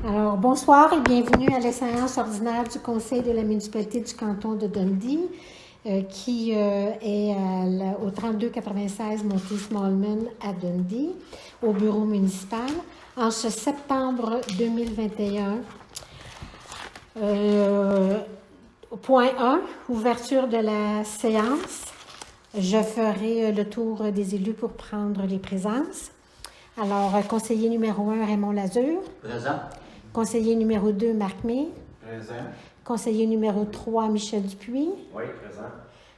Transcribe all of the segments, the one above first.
Alors, bonsoir et bienvenue à la séance ordinaire du Conseil de la municipalité du canton de Dundee, qui est au 3296 Montée Smallman à Dundee, au bureau municipal, en ce septembre 2021. Point 1, ouverture de la séance. Je ferai le tour des élus pour prendre les présences. Alors, conseiller numéro 1, Raymond Lazure. Présent. Conseiller numéro 2, Marc May. Présent. Conseiller numéro 3, Michel Dupuis. Oui, présent.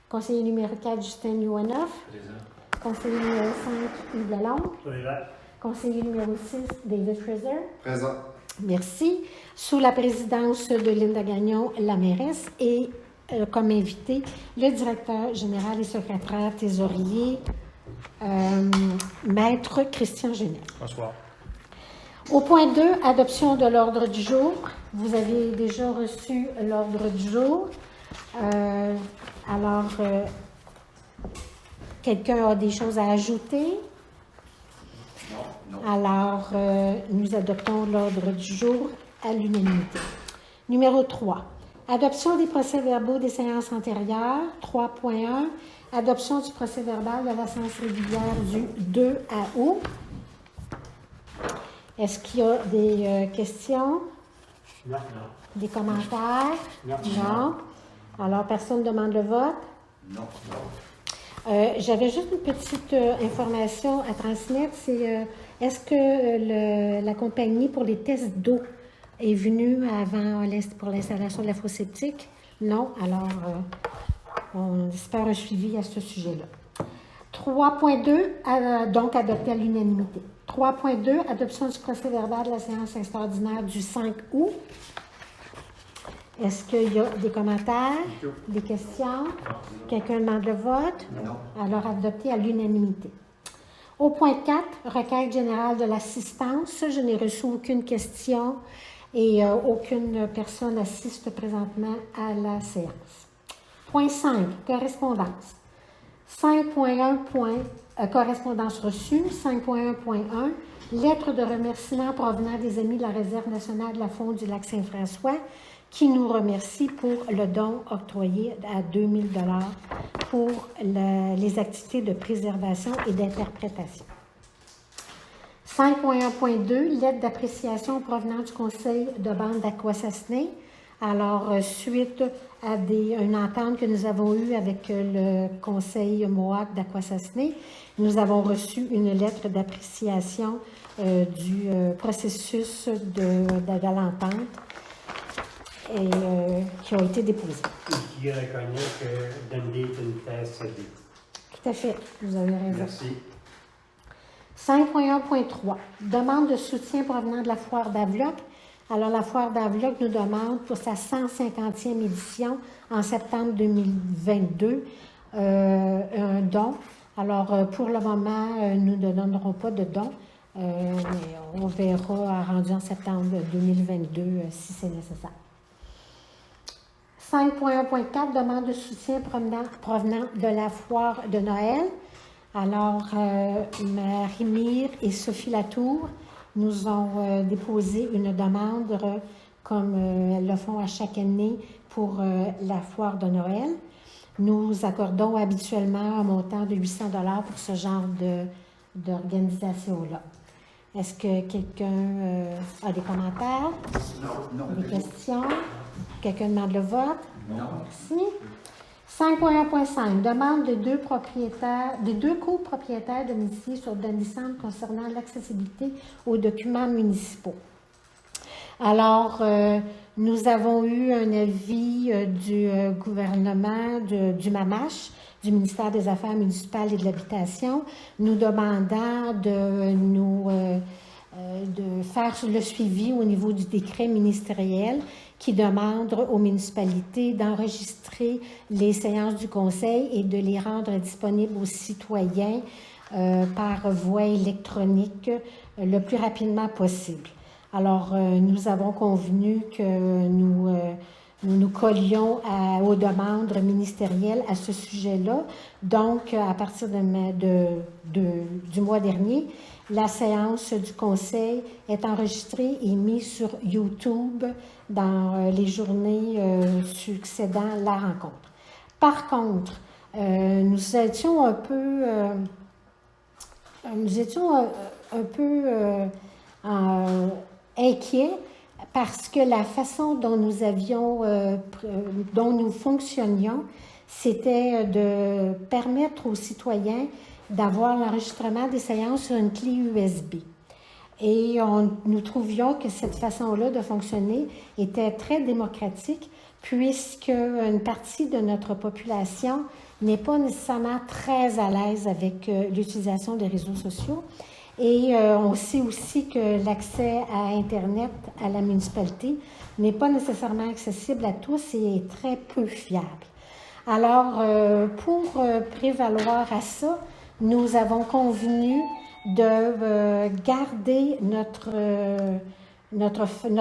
Conseiller numéro 4, Justin Youanoff. Présent. Conseiller numéro 5, Yves Lalonde. Présent. Conseiller numéro 6, David Fraser. Présent. Merci. Sous la présidence de Linda Gagnon, la mairesse, et comme invité, le directeur général et secrétaire trésorier, Maître Christian Genel. Bonsoir. Au point 2, adoption de l'ordre du jour. Vous avez déjà reçu l'ordre du jour. Quelqu'un a des choses à ajouter? Non. Alors, nous adoptons l'ordre du jour à l'unanimité. Numéro 3. Adoption des procès-verbaux des séances antérieures. 3.1. Adoption du procès-verbal de la séance régulière du 2 août. Est-ce qu'il y a des questions? Non. Des commentaires? Non. Alors, personne ne demande le vote? Non. J'avais juste une petite information à transmettre. C'est est-ce que la compagnie pour les tests d'eau est venue avant pour l'installation de la fosse septique? Non. Alors, on espère un suivi à ce sujet-là. 3.2, donc adopté à l'unanimité. 3.2, adoption du procès-verbal de la séance extraordinaire du 5 août. Est-ce qu'il y a des commentaires, des questions? Quelqu'un demande le vote? Non. Alors, adopté à l'unanimité. Au point 4, requête générale de l'assistance. Je n'ai reçu aucune question et aucune personne assiste présentement à la séance. Point 5, correspondance. 5.1. Correspondance reçue. 5.1.1. Lettre de remerciement provenant des amis de la Réserve nationale de la Faune du lac Saint-François qui nous remercie pour le don octroyé à 2000 $ pour les activités de préservation et d'interprétation. 5.1.2. Lettre d'appréciation provenant du Conseil de bande d'Akwesasne. Alors, suite à une entente que nous avons eue avec le Conseil Mohawk d'Akwesasne, nous avons reçu une lettre d'appréciation du processus de l'entente et qui ont été déposées. Et qui reconnaît que Dundee est une terre cédée. Tout à fait, vous avez raison. Merci. 5.1.3. Demande de soutien provenant de la foire d'Avloc. Alors, la foire d'Avloc nous demande pour sa 150e édition en septembre 2022 un don. Alors, pour le moment, nous ne donnerons pas de don, mais on verra rendu en septembre 2022 si c'est nécessaire. 5.1.4, demande de soutien provenant de la foire de Noël. Alors, Marie-Mire et Sophie Latour nous ont déposé une demande comme elles le font à chaque année pour la foire de Noël. Nous accordons habituellement un montant de 800 $ pour ce genre d'organisation-là. Est-ce que quelqu'un a des commentaires? Non. Des questions? Quelqu'un demande le vote? Non. Merci. 5.1.5. Demande de deux copropriétaires domiciliés sur Dundee Centre concernant l'accessibilité aux documents municipaux. Alors, nous avons eu un avis du gouvernement du MAMACH, du ministère des Affaires municipales et de l'Habitation, nous demandant de faire le suivi au niveau du décret ministériel qui demande aux municipalités d'enregistrer les séances du Conseil et de les rendre disponibles aux citoyens par voie électronique le plus rapidement possible. Alors, nous avons convenu que nous nous nous collions aux demandes ministérielles à ce sujet-là. Donc, à partir du mois dernier, la séance du Conseil est enregistrée et mise sur YouTube dans les journées succédant la rencontre. Par contre, nous étions un peu inquiets parce que la façon dont nous fonctionnions, c'était de permettre aux citoyens d'avoir l'enregistrement des séances sur une clé USB. Et nous trouvions que cette façon-là de fonctionner était très démocratique, puisque une partie de notre population n'est pas nécessairement très à l'aise avec l'utilisation des réseaux sociaux. Et on sait aussi que l'accès à Internet à la municipalité n'est pas nécessairement accessible à tous et est très peu fiable. Alors, pour prévaloir à ça, nous avons convenu de garder notre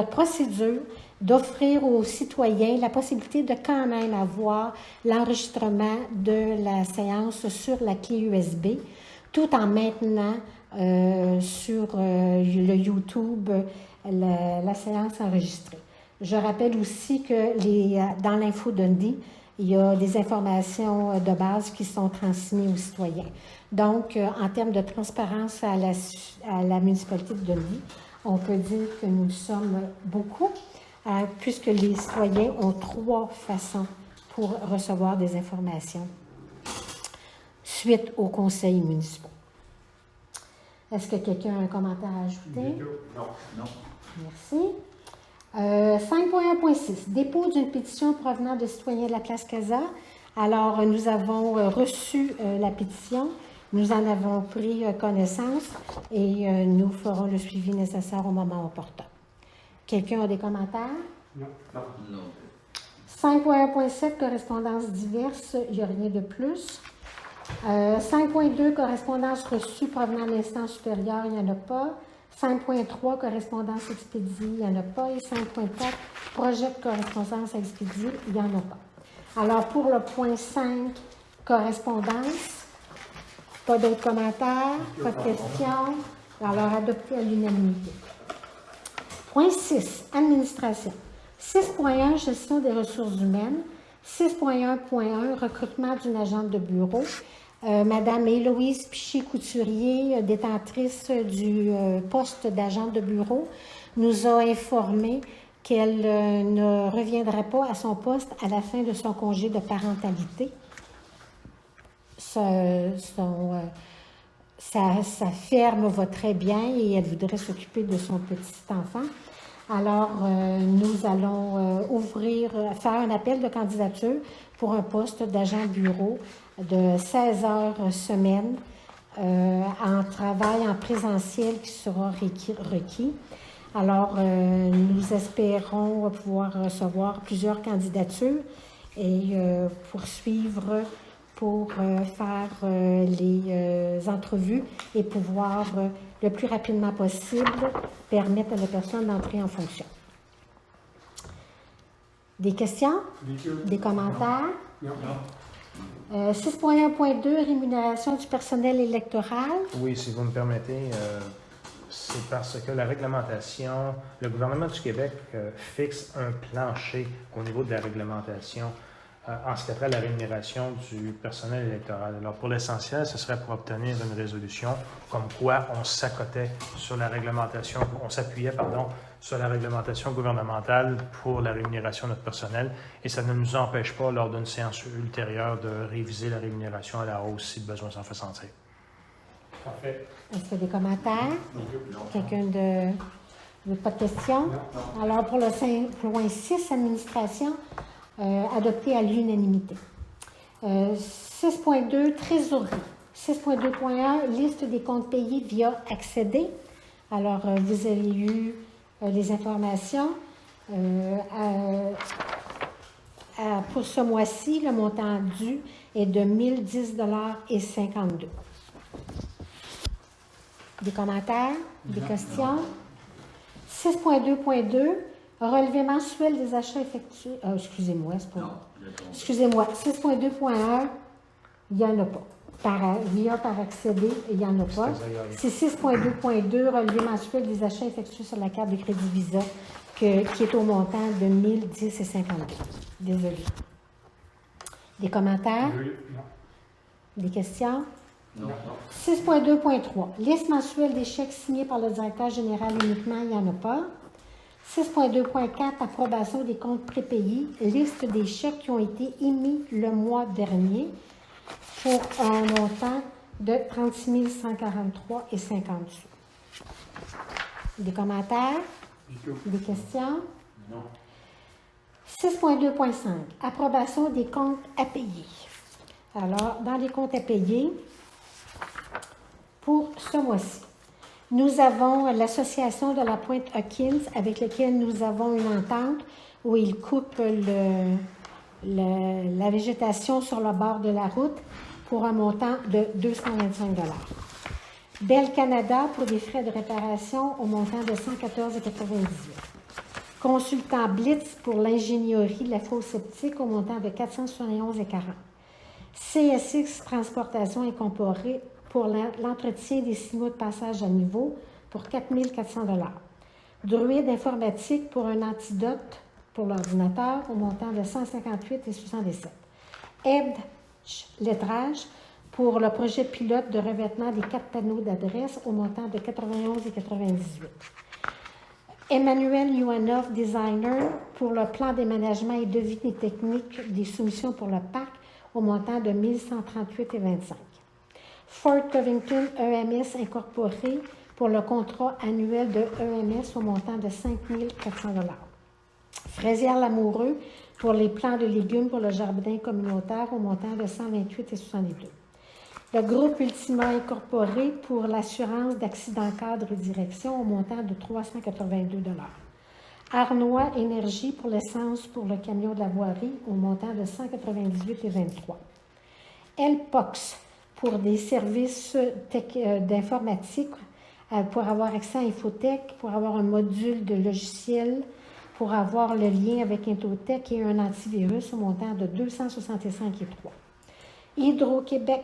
procédure, d'offrir aux citoyens la possibilité de quand même avoir l'enregistrement de la séance sur la clé USB, tout en maintenant sur le YouTube la séance enregistrée. Je rappelle aussi que dans l'Info Dundee, il y a des informations de base qui sont transmises aux citoyens. Donc, en termes de transparence à la municipalité de Dundee, on peut dire que nous sommes beaucoup, puisque les citoyens ont 3 façons pour recevoir des informations suite aux conseils municipaux. Est-ce que quelqu'un a un commentaire à ajouter? Non. Non. Merci. 5.1.6, dépôt d'une pétition provenant de citoyens de la place Casa. Alors, nous avons reçu la pétition, nous en avons pris connaissance et nous ferons le suivi nécessaire au moment opportun. Quelqu'un a des commentaires? Non. Non. 5.1.7, correspondance diverse, il n'y a rien de plus. 5.2, correspondance reçue provenant de l'instance supérieure, il n'y en a pas. 5.3, correspondance expédiée, il n'y en a pas. Et 5.4, projet de correspondance expédiée, il n'y en a pas. Alors, pour le point 5, correspondance, pas d'autres commentaires, pas de questions. Alors, adopté à l'unanimité. Point 6, administration. 6.1, gestion des ressources humaines. 6.1.1, recrutement d'une agente de bureau. Madame Héloïse Piché-Couturier, détentrice du poste d'agente de bureau, nous a informé qu'elle ne reviendrait pas à son poste à la fin de son congé de parentalité. Sa ferme va très bien et elle voudrait s'occuper de son petit enfant. Alors, nous allons faire un appel de candidature pour un poste d'agent bureau de 16 heures semaine en travail en présentiel qui sera requis. Alors, nous espérons pouvoir recevoir plusieurs candidatures et poursuivre pour faire les entrevues et pouvoir le plus rapidement possible permettre à la personne d'entrer en fonction. Des questions? Des commentaires? Non. 6.1.2, rémunération du personnel électoral. Oui, si vous me permettez, c'est parce que la réglementation, le gouvernement du Québec fixe un plancher au niveau de la réglementation en ce qui a trait à la rémunération du personnel électoral. Alors, pour l'essentiel, ce serait pour obtenir une résolution comme quoi on s'accotait sur la réglementation, on s'appuyait, sur la réglementation gouvernementale pour la rémunération de notre personnel et ça ne nous empêche pas, lors d'une séance ultérieure, de réviser la rémunération à la hausse si besoin s'en fait sentir. Parfait. Est-ce qu'il y a des commentaires? Non. Quelqu'un de... Pas de questions? Non. Alors, pour le 5.6, administration, adopté à l'unanimité. 6.2, trésorerie. 6.2.1, liste des comptes payés via accéder. Alors, vous avez eu les informations. Pour ce mois-ci, le montant dû est de 1010,52 $. Des commentaires? Des questions? 6.2.2, Relevé mensuel des achats effectués. Excusez-moi, c'est pas. Non, je comprends. Excusez-moi, 6.2.1, il n'y en a pas. Via par accéder, il n'y en a pas. C'est 6.2.2, relevé mensuel des achats effectués sur la carte de crédit Visa, qui est au montant de 1010,52. Désolée. Des commentaires? Oui, non. Des questions? Non, non. 6.2.3, liste mensuelle des chèques signés par le directeur général uniquement, il n'y en a pas. 6.2.4, approbation des comptes prépayés, liste des chèques qui ont été émis le mois dernier pour un montant de 36 143,50 sous. Des commentaires? Du tout. Des questions? Non. 6.2.5, approbation des comptes à payer. Alors, dans les comptes à payer, pour ce mois-ci, nous avons l'association de la Pointe-Hawkins avec laquelle nous avons une entente où ils coupent la végétation sur le bord de la route pour un montant de 225 $. Bell Canada pour des frais de réparation au montant de 114,98 $. Consultant Blitz pour l'ingénierie de la fosse septique au montant de 471,40 $. CSX Transportation Incorporée pour l'entretien des signaux de passage à niveau pour 4 400 $. Druide Informatique pour un antidote pour l'ordinateur au montant de 158,77 $. Edge Lettrage pour le projet pilote de revêtement des 4 panneaux d'adresse au montant de 91,98 $. Emmanuel Yuanov, designer, pour le plan d'aménagement et devis techniques des soumissions pour le parc au montant de 1138,25 $. Fort Covington EMS Incorporé pour le contrat annuel de EMS au montant de 5 400 $. Fraisière Lamoureux pour les plants de légumes pour le jardin communautaire au montant de 128,62 $. Le groupe Ultima Incorporé pour l'assurance d'accident cadre et direction au montant de 382 $. Arnois Énergie pour l'essence pour le camion de la voirie au montant de 198,23 $. Elpox pour des services d'informatique, pour avoir accès à Infotech, pour avoir un module de logiciel, pour avoir le lien avec Intotech et un antivirus au montant de 265,3 $. Hydro-Québec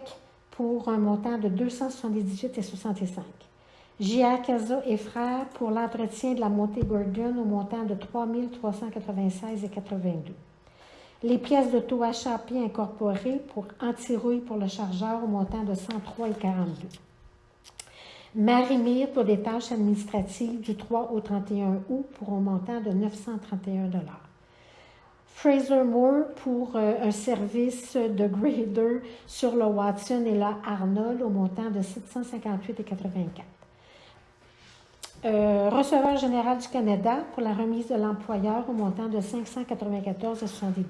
pour un montant de 278,65 $. JR Casa et Frères pour l'entretien de la montée Gordon au montant de 3 396,82 $. Les pièces d'auto HAP incorporées pour anti-rouille pour le chargeur au montant de 103,42 $. Marimire pour des tâches administratives du 3 au 31 août pour un montant de 931 $. Fraser Moore pour un service de grader sur le Watson et la Arnold au montant de 758,84 $. Receveur général du Canada pour la remise de l'employeur au montant de 594,62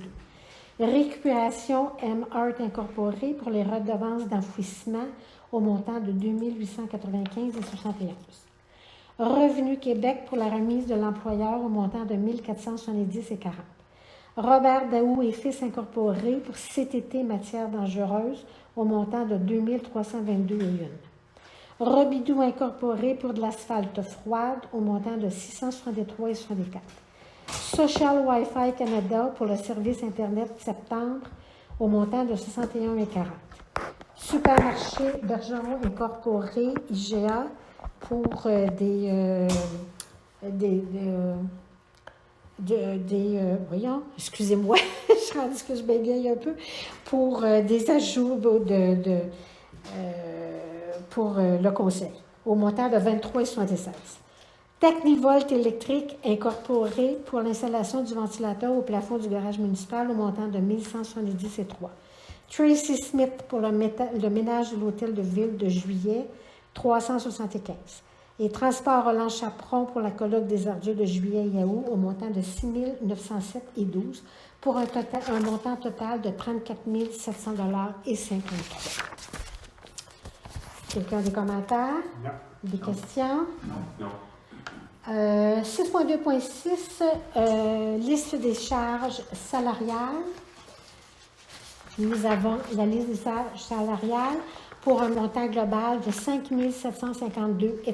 $. Récupération M-Art Incorporé pour les redevances d'enfouissement au montant de 2895,71 $. Revenu Québec pour la remise de l'employeur au montant de 1470,40 $. Robert Daou et Fils Incorporé pour CTT Matières dangereuses au montant de 2322,01 $. Robidoux Incorporé pour de l'asphalte froide au montant de 663,64 $. Social Wi-Fi Canada pour le service Internet septembre au montant de 61,40 $. Supermarché Bergeron Incorporé, IGA, pour voyons, excusez-moi, je suis rendue que je bégaye un peu, pour des ajouts pour le conseil, au montant de 23,76 $. Technivolt électrique incorporé pour l'installation du ventilateur au plafond du garage municipal au montant de 1170,3 $. Tracy Smith pour le ménage de l'hôtel de ville de juillet, 375 $. Et Transport Roland Chaperon pour la colloque des ordures de juillet et août au montant de 6 907,12 $ pour un montant total de 34 700,53 $. Quelqu'un a des commentaires? Non. Des questions? Non. 6.2.6, liste des charges salariales. Nous avons la liste des charges salariales pour un montant global de 5 752,38 $.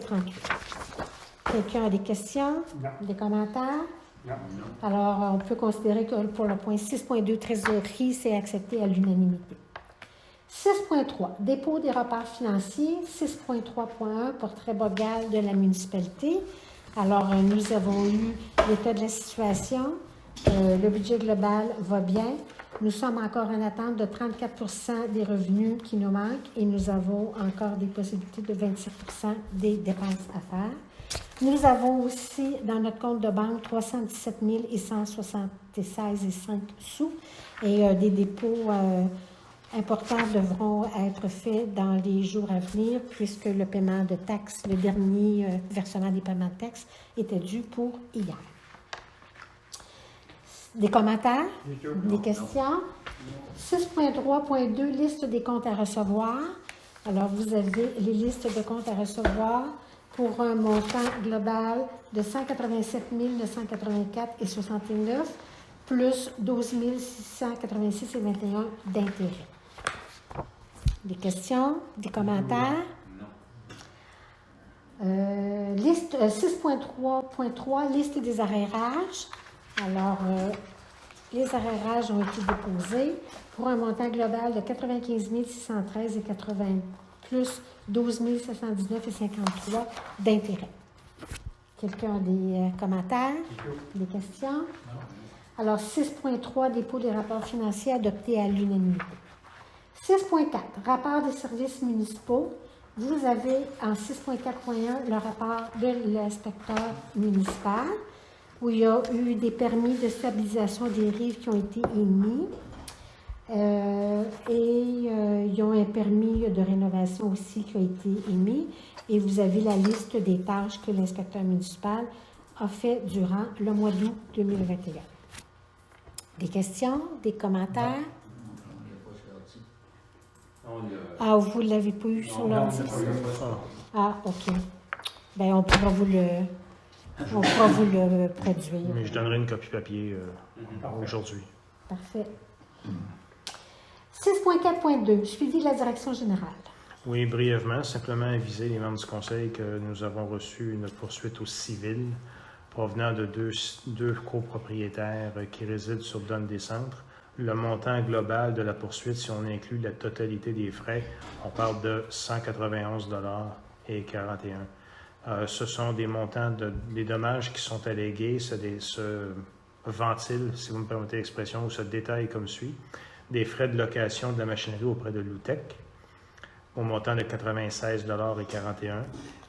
Quelqu'un a des questions? Non. Des commentaires? Non. Alors, on peut considérer que pour le point 6.2, trésorerie, c'est accepté à l'unanimité. 6.3, dépôt des rapports financiers. 6.3.1, portrait bogal de la municipalité. Alors, nous avons eu l'état de la situation. Le budget global va bien. Nous sommes encore en attente de 34 des revenus qui nous manquent et nous avons encore des possibilités de 27 des dépenses à faire. Nous avons aussi dans notre compte de banque 317 176,05 sous et des dépôts importants devront être faits dans les jours à venir puisque le paiement de taxes, le dernier versement des paiements de taxes était dû pour hier. Des commentaires? Des questions? 6.3.2, liste des comptes à recevoir. Alors, vous avez les listes de comptes à recevoir pour un montant global de 187 984,69 plus 12 686,21 d'intérêt. Des questions? Des commentaires? Liste 6.3.3, liste des arrérages. Alors, les arrérages ont été déposés pour un montant global de 95 613,80 plus 12 719,53 d'intérêt. Quelqu'un a des commentaires, des questions? Alors, 6.3, dépôt des rapports financiers adoptés à l'unanimité. 6.4, rapport des services municipaux. Vous avez en 6.4.1 le rapport de l'inspecteur municipal, où il y a eu des permis de stabilisation des rives qui ont été émis. Il y a un permis de rénovation aussi qui a été émis. Et vous avez la liste des tâches que l'inspecteur municipal a fait durant le mois d'août 2021. Des questions, des commentaires? Ah, vous ne l'avez pas eu sur l'ordi? Ah, OK. Bien, on pourra vous le produire. Mais je donnerai une copie papier aujourd'hui. Parfait. 6.4.2, suivi de la direction générale. Oui, brièvement, simplement aviser les membres du conseil que nous avons reçu une poursuite au civil provenant de deux copropriétaires qui résident sur Dundee-Centre. Le montant global de la poursuite, si on inclut la totalité des frais, on parle de 191,41 $. Ce sont des montants des dommages qui sont allégués, se ventilent, si vous me permettez l'expression, ou se détaillent comme suit. Des frais de location de la machinerie auprès de l'UTEC, au montant de 96,41 $.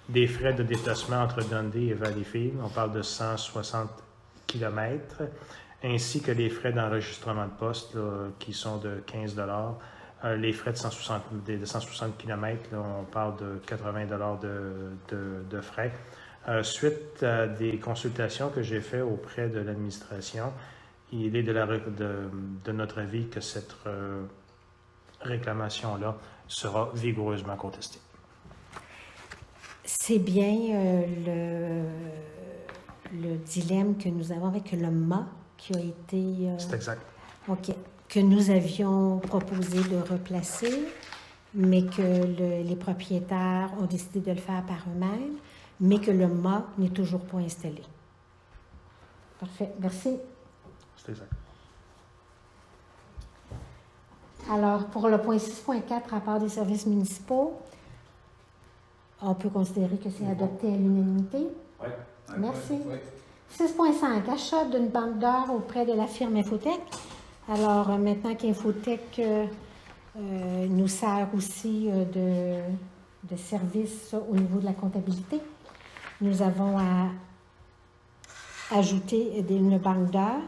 Des frais de déplacement entre Dundee et Valleyfield, on parle de 160 km, ainsi que les frais d'enregistrement de poste là, qui sont de 15 $. Les frais de 160 km, là, on parle de 80 $ de frais. Suite à des consultations que j'ai faites auprès de l'administration, il est de notre avis que cette réclamation-là sera vigoureusement contestée. C'est bien le dilemme que nous avons avec le mât qui a été... C'est exact. OK. Que nous avions proposé de replacer, mais que les propriétaires ont décidé de le faire par eux-mêmes, mais que le mât n'est toujours pas installé. Parfait. Merci. C'est exact. Alors, pour le point 6.4, rapport des services municipaux, on peut considérer que c'est adopté à l'unanimité. Oui. Merci. 6.5, achat d'une banque d'heures auprès de la firme Infotech. Alors, maintenant qu'Infotech nous sert aussi de service au niveau de la comptabilité, nous avons à ajouter une banque d'heures.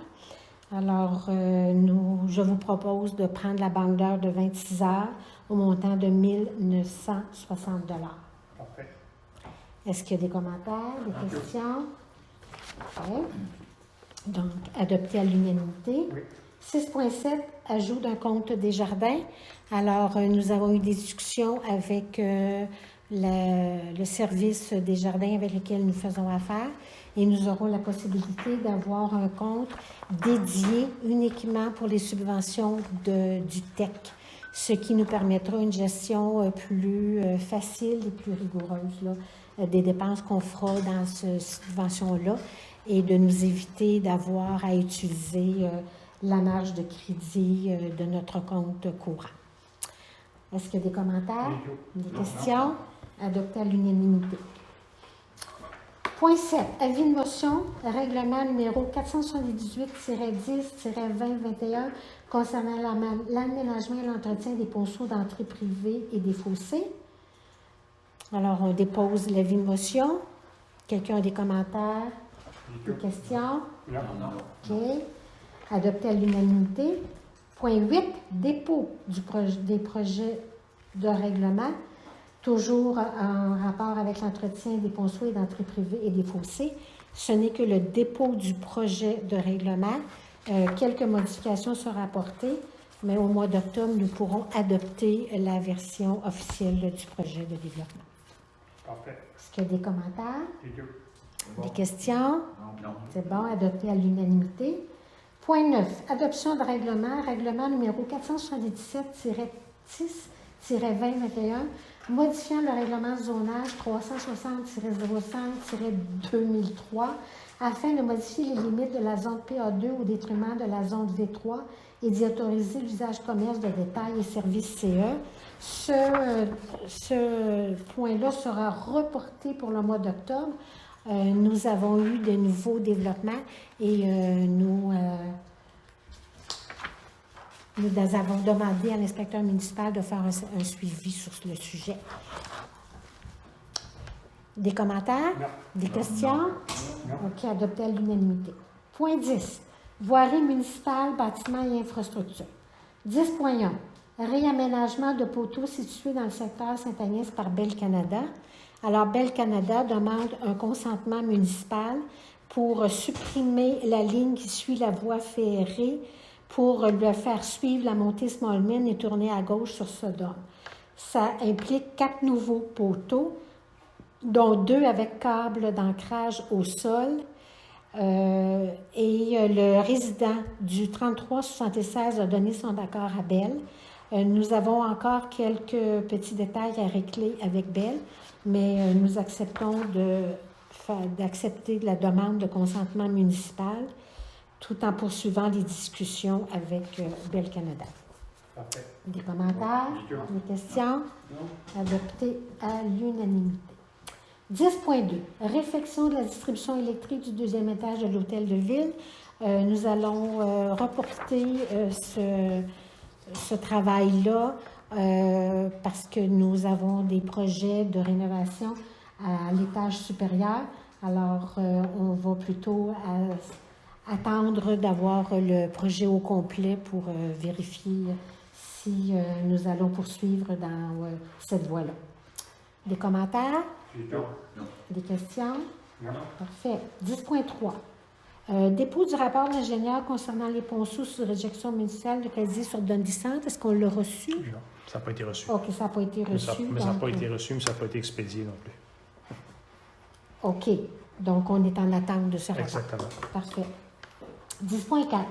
Alors, je vous propose de prendre la banque d'heures de 26 heures au montant de 1 960 $. Parfait. Est-ce qu'il y a des commentaires, des questions? Okay. Donc, adopté à l'unanimité. Oui. 6.7, ajout d'un compte des jardins. Alors, nous avons eu des discussions avec le service des jardins avec lequel nous faisons affaire et nous aurons la possibilité d'avoir un compte dédié uniquement pour les subventions du TEC, ce qui nous permettra une gestion plus facile et plus rigoureuse là, des dépenses qu'on fera dans cette subvention-là et de nous éviter d'avoir à utiliser la marge de crédit de notre compte courant. Est-ce qu'il y a des commentaires, des questions? Adopté à l'unanimité. Point 7. Avis de motion, règlement numéro 478-10-2021 concernant l'aménagement et l'entretien des ponceaux d'entrée privée et des fossés. Alors, on dépose l'avis de motion. Quelqu'un a des commentaires, des questions? Non. OK. Adopté à l'unanimité. Point 8. Dépôt des projets de règlement, toujours en rapport avec l'entretien des ponceaux et d'entrée privée et des fossés. Ce n'est que le dépôt du projet de règlement. Quelques modifications seront apportées, mais au mois d'octobre, nous pourrons adopter la version officielle du projet de développement. Parfait. Est-ce qu'il y a des commentaires, Bon. des questions? Non. C'est bon, adopté à l'unanimité. Point 9. Adoption de règlement, règlement numéro 477-10-2021, modifiant le règlement de zonage 360-05-2003 afin de modifier les limites de la zone PA2 au détriment de la zone V3 et d'y autoriser l'usage commerce de détail et services CE. Ce point-là sera reporté pour le mois d'octobre. Nous avons eu de nouveaux développements et nous avons demandé à l'inspecteur municipal de faire un suivi sur le sujet. Des commentaires? Non. Des questions? Non. OK, adopté à l'unanimité. Point 10. Voirie municipale, bâtiments et infrastructures. 10.1. Réaménagement de poteaux situés dans le secteur Saint-Agnès par Bell Canada. Alors, Bell Canada demande un consentement municipal pour supprimer la ligne qui suit la voie ferrée pour le faire suivre la montée Smallman et tourner à gauche sur Sodome. Ça implique 4 nouveaux poteaux, dont 2 avec câble d'ancrage au sol. Et le résident du 3376 a donné son accord à Bell. Nous avons encore quelques petits détails à régler avec Bell, mais nous acceptons d'accepter la demande de consentement municipal tout en poursuivant les discussions avec Bell Canada. Parfait. Des commentaires, des questions? Adopté à l'unanimité. 10.2. Réfection de la distribution électrique du 2e étage de l'hôtel de ville. Nous allons reporter ce travail-là parce que nous avons des projets de rénovation à l'étage supérieur. Alors, on va plutôt attendre d'avoir le projet au complet pour vérifier si nous allons poursuivre dans cette voie-là. Des commentaires? Non. Des questions? Non. Parfait. 10.3. Dépôt du rapport de l'ingénieur concernant les ponceaux sous réjection municipale de crédit sur Dundee Centre. Est-ce qu'on l'a reçu? Non, ça n'a pas été reçu. OK, ça n'a pas été Mais ça reçu. n'a donc, pas été reçu, mais ça n'a pas été expédié non plus. OK. Donc, on est en attente de ce rapport. Exactement. Parfait. 10.4.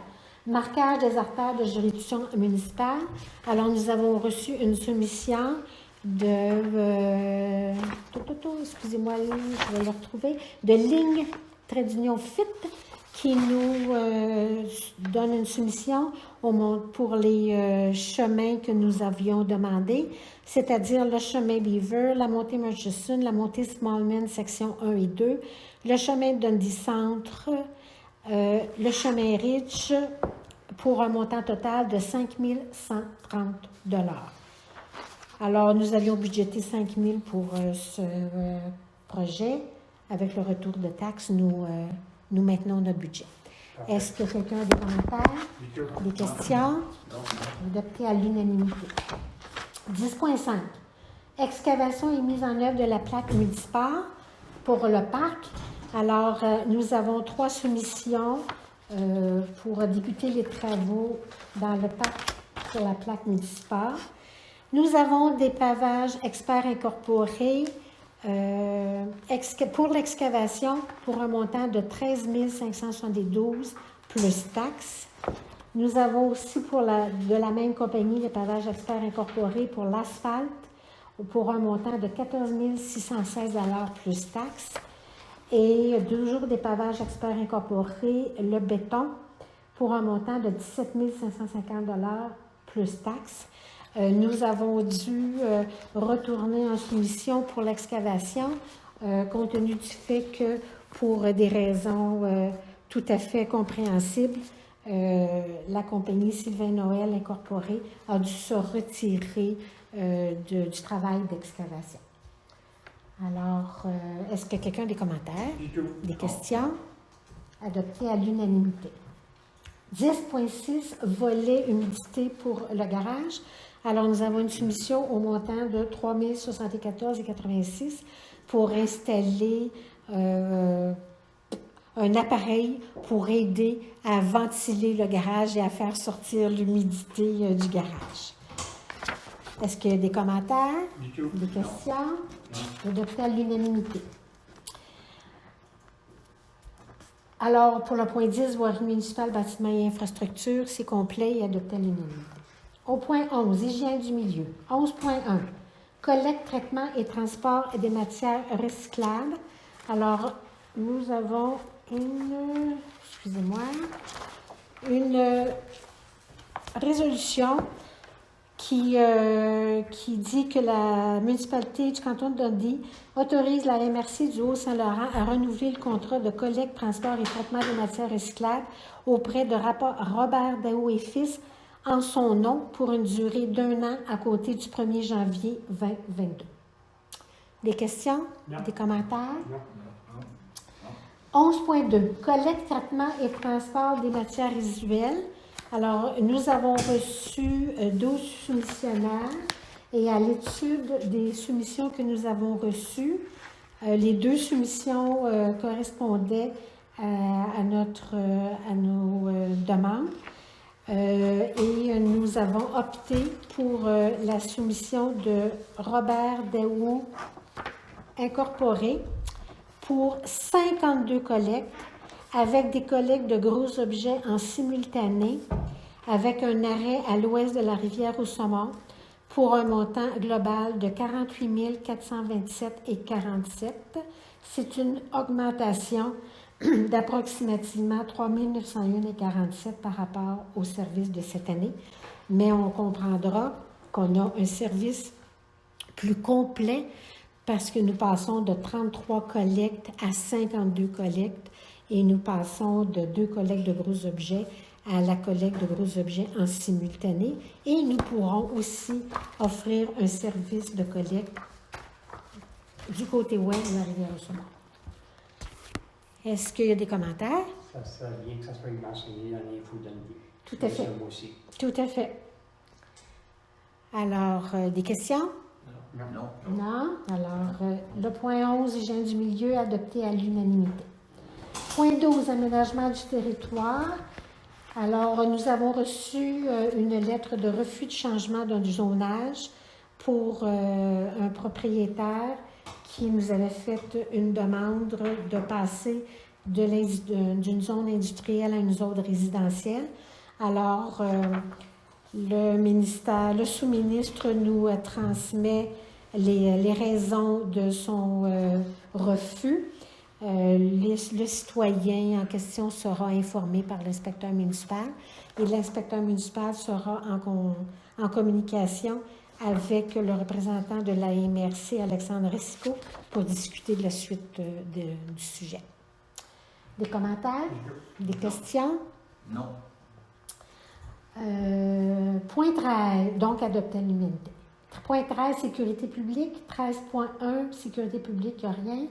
Marquage des artères de juridiction municipale. Alors, nous avons reçu une soumission de... excusez-moi, je vais le retrouver. De Ligne Trait d'Union FIT qui nous donne une soumission pour les chemins que nous avions demandés, c'est-à-dire le chemin Beaver, la montée Murchison, la montée Smallman, section 1 et 2, le chemin Dundee Centre, le chemin Ridge, pour un montant total de 5 130 $. Alors, nous avions budgété 5 000 pour ce projet. Avec le retour de taxes, nous maintenons notre budget. Parfait. Est-ce que quelqu'un a des commentaires, des questions? Adopté à l'unanimité. 10.5. Excavation et mise en œuvre de la plaque municipale pour le parc. Alors, nous avons 3 soumissions pour débuter les travaux dans le parc sur la plaque municipale. Nous avons des pavages experts incorporés pour l'excavation pour un montant de 13 572 plus taxes. Nous avons aussi de la même compagnie les pavages experts incorporés pour l'asphalte pour un montant de 14 616 plus taxes. Et 2 jours d'épavage expert incorporé, le béton, pour un montant de 17 550 plus taxes. Nous avons dû retourner en soumission pour l'excavation, compte tenu du fait que, pour des raisons tout à fait compréhensibles, la compagnie Sylvain Noël Incorporée a dû se retirer du travail d'excavation. Alors, est-ce que quelqu'un a des commentaires, Du tout. des questions? Adopté à l'unanimité. 10.6, volet humidité pour le garage. Alors, nous avons une soumission au montant de 3 074,86 pour installer un appareil pour aider à ventiler le garage et à faire sortir l'humidité du garage. Est-ce qu'il y a des commentaires, Du tout. des questions? Adopté à l'unanimité. Alors, pour le point 10, voirie municipale, bâtiments et infrastructures, c'est complet et adopté à l'unanimité. Au point 11, hygiène du milieu. 11.1, collecte, traitement et transport des matières recyclables. Alors, nous avons une résolution qui dit que la municipalité du canton de Dundee autorise la MRC du Haut-Saint-Laurent à renouveler le contrat de collecte, transport et traitement des matières recyclables auprès de Robert Daou et Fils en son nom pour une durée d'1 an à compter du 1er janvier 2022. Des questions? Non. Des commentaires? Non. 11.2, collecte, traitement et transport des matières résiduelles. Alors, nous avons reçu 12 soumissionnaires et à l'étude des soumissions que nous avons reçues, les 2 soumissions correspondaient à nos demandes et nous avons opté pour la soumission de Robert Daou Incorporé pour 52 collectes avec des collectes de gros objets en simultané, avec un arrêt à l'ouest de la rivière au Saumon, pour un montant global de 48 427,47. C'est une augmentation d'approximativement 3 901,47 par rapport au service de cette année, mais on comprendra qu'on a un service plus complet parce que nous passons de 33 collectes à 52 collectes et nous passons de 2 collectes de gros objets à la collecte de gros objets en simultané et nous pourrons aussi offrir un service de collecte du côté ouest de la Rivière-au-Saumon. Est-ce qu'il y a des commentaires? Ça serait bien que ça soit mentionné dans l'info Dundee. Tout à fait. Ça, moi aussi. Tout à fait. Alors, des questions? Non. Non. Alors, le point 11, hygiène du milieu, adopté à l'unanimité. Point 12, aménagement du territoire. Alors, nous avons reçu une lettre de refus de changement d'un zonage pour un propriétaire qui nous avait fait une demande de passer d'une zone industrielle à une zone résidentielle. Alors, le sous-ministre nous transmet les raisons de son refus. Le citoyen en question sera informé par l'inspecteur municipal et l'inspecteur municipal sera en communication avec le représentant de la MRC, Alexandre Ricicot, pour discuter de la suite du sujet. Des commentaires? Des questions? Non. Point 13, donc adopté à l'unanimité. Point 13, sécurité publique. 13.1, sécurité publique, il n'y a rien.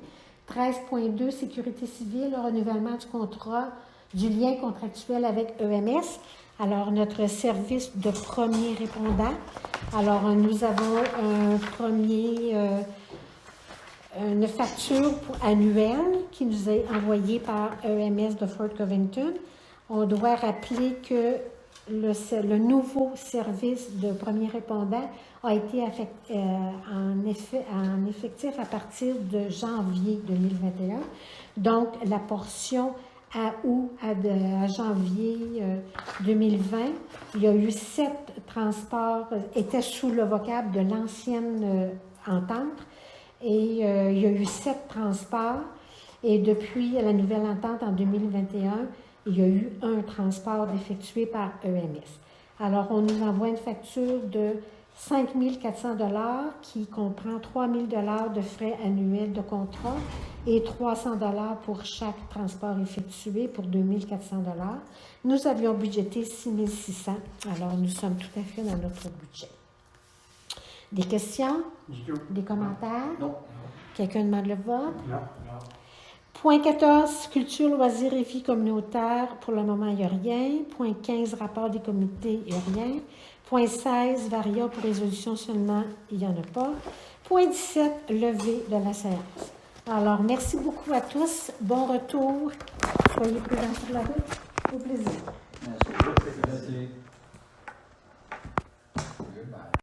13.2, sécurité civile, renouvellement du contrat, du lien contractuel avec EMS. Alors, notre service de premier répondant. Alors, nous avons une facture annuelle qui nous est envoyée par EMS de Fort Covington. On doit rappeler que le nouveau service de premier répondant a été en effectif à partir de janvier 2021. Donc, la portion à janvier 2020, il y a eu 7 transports, étaient sous le vocable de l'ancienne entente. Et il y a eu 7 transports. Et depuis la nouvelle entente en 2021, il y a eu un transport effectué par EMS. Alors, on nous envoie une facture de 5 400 $ qui comprend 3 000 $ de frais annuels de contrat et 300 $ pour chaque transport effectué pour 2 400 $. Nous avions budgété 6 600 $. Alors, nous sommes tout à fait dans notre budget. Des questions? Du tout. Des commentaires? Non. Quelqu'un demande le vote? Non. Point 14, culture, loisirs et vie communautaire. Pour le moment, il n'y a rien. Point 15, rapport des comités, il n'y a rien. Point 16, variable pour résolution seulement, il n'y en a pas. Point 17, levée de la séance. Alors, merci beaucoup à tous. Bon retour. Soyez prudents sur la route. Au plaisir. Merci. Merci. Goodbye.